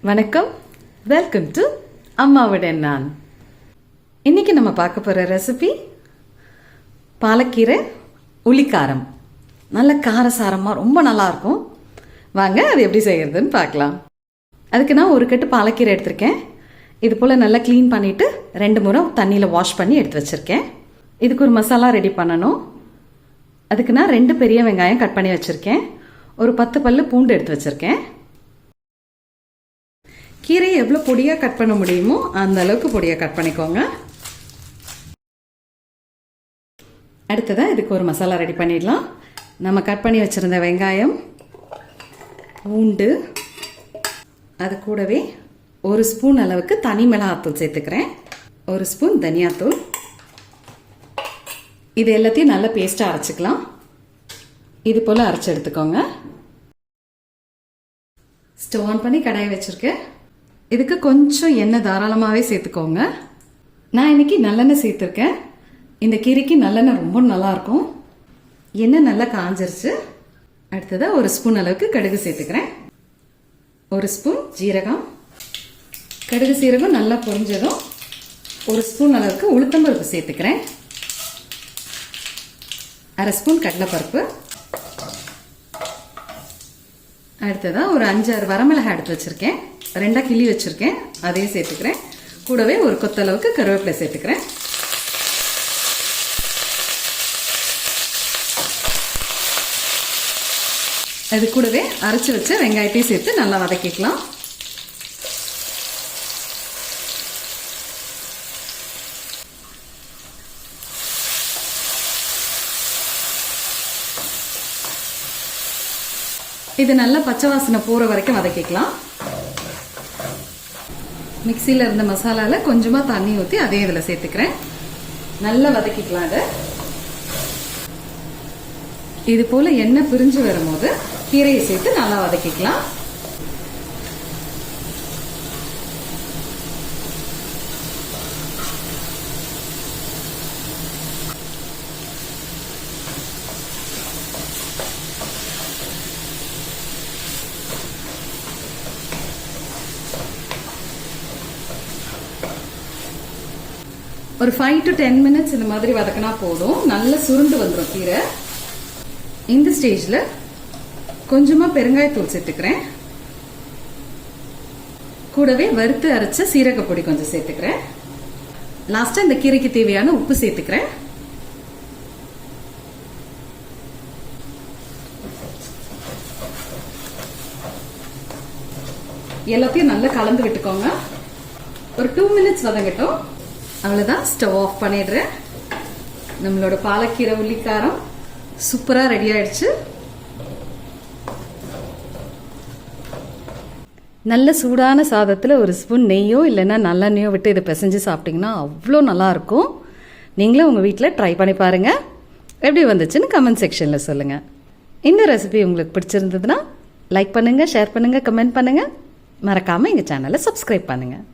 வணக்கம், welcome to அம்மாவுடன் நான். இன்னைக்கு நம்ம பார்க்க போகிற ரெசிபி பாலக்கீரை உளிக்காரம். நல்ல காரசாரமாக ரொம்ப நல்லாயிருக்கும். வாங்க அது எப்படி செய்கிறதுன்னு பார்க்கலாம். அதுக்கு நான் ஒரு கட்டு பாலக்கீரை எடுத்திருக்கேன். இது போல் நல்லா க்ளீன் பண்ணிவிட்டு 2 முறை தண்ணியில் வாஷ் பண்ணி எடுத்து வச்சுருக்கேன். இதுக்கு ஒரு மசாலா ரெடி பண்ணணும். அதுக்கு நான் 2 பெரிய வெங்காயம் கட் பண்ணி வச்சுருக்கேன். ஒரு 10 பல்லு பூண்டு எடுத்து வச்சுருக்கேன். கீரையை எவ்வளோ பொடியாக கட் பண்ண முடியுமோ அந்த அளவுக்கு பொடியாக கட் பண்ணிக்கோங்க. அடுத்ததாக இதுக்கு ஒரு மசாலா ரெடி பண்ணிடலாம். நம்ம கட் பண்ணி வச்சுருந்த வெங்காயம், பூண்டு, அது கூடவே 1 ஸ்பூன் அளவுக்கு தனி மிளகாத்தூள் சேர்த்துக்கிறேன். 1 ஸ்பூன் தனியாத்தூள். இது எல்லாத்தையும் நல்லா பேஸ்ட்டாக அரைச்சிக்கலாம். இது போல் அரைச்சி எடுத்துக்கோங்க. ஸ்டவ் ஆன் பண்ணி கடாயை வச்சுருக்கேன். இதுக்கு கொஞ்சம் எண்ணெய் தாராளமாகவே சேர்த்துக்கோங்க. நான் இன்றைக்கி நல்லெண்ணெய் சேர்த்துருக்கேன். இந்த கீரைக்கு நல்லெண்ணெய் ரொம்ப நல்லாயிருக்கும். எண்ணெய் நல்லா காஞ்சிருச்சு. அடுத்ததாக 1 ஸ்பூன் அளவுக்கு கடுகு சேர்த்துக்கிறேன். 1 ஸ்பூன் ஜீரகம். கடுகு சீரகம் நல்லா பொரிஞ்சதும் 1 ஸ்பூன் அளவுக்கு உளுத்தம்பருப்பு சேர்த்துக்கிறேன். 1/2 ஸ்பூன் கடலைப்பருப்பு. அடுத்ததாக ஒரு 5-6 வரமிளகாய் எடுத்து வச்சுருக்கேன். 2 கிள்ளி வச்சுருக்கேன், அதையும் சேர்த்துக்கிறேன். கூடவே ஒரு கொத்தளவுக்கு கருவேப்பிலை சேர்த்துக்கிறேன். அது கூடவே அரைச்சி வச்ச வெங்காயத்தையும் சேர்த்து நல்லா வதக்கிக்கலாம். இது நல்லா பச்சை வாசனை போகிற வரைக்கும் வதக்கிக்கலாம். மிக்சியில் இருந்த மசாலாவில் கொஞ்சமாக தண்ணி ஊற்றி அதே இதில் சேர்த்துக்கிறேன். நல்லா வதக்கிக்கலாம். இது போல் எண்ணெய் பிரிஞ்சு வரும்போது கீரையை சேர்த்து நல்லா வதக்கிக்கலாம். ஒரு 5 to 10 minutes இந்த மாதிரி வதக்கினா போதும். நல்லா சுருண்டு வந்துடும் கீரை. இந்த ஸ்டேஜில் கொஞ்சமாக பெருங்காயத்தூள் சேர்த்துக்கிறேன். கூடவே வறுத்து அரைச்ச சீரகப்பொடி கொஞ்சம் சேர்த்துக்கிறேன். லாஸ்ட்டாக இந்த கீரைக்கு தேவையான உப்பு சேர்த்துக்கிறேன். எல்லாத்தையும் நல்லா கலந்து விட்டுக்கோங்க. ஒரு 2 minutes வதங்கட்டும். அவ்வளோதான், ஸ்டவ் ஆஃப் பண்ணிடுறேன். நம்மளோட பாலக்கீரை உளிக்காரம் சூப்பராக ரெடி ஆயிடுச்சு. நல்ல சூடான சாதத்தில் 1 ஸ்பூன் நெய்யோ இல்லைன்னா நல்லெண்ணெயோ விட்டு இதை பிசைஞ்சு சாப்பிட்டிங்கன்னா அவ்வளோ நல்லாயிருக்கும். நீங்களும் உங்கள் வீட்டில் ட்ரை பண்ணி பாருங்கள். எப்படி வந்துச்சுன்னு கமெண்ட் செக்ஷனில் சொல்லுங்கள். இந்த ரெசிபி உங்களுக்கு பிடிச்சிருந்ததுன்னா லைக் பண்ணுங்கள், ஷேர் பண்ணுங்கள், கமெண்ட் பண்ணுங்கள். மறக்காமல் எங்கள் சேனலை சப்ஸ்கிரைப் பண்ணுங்கள்.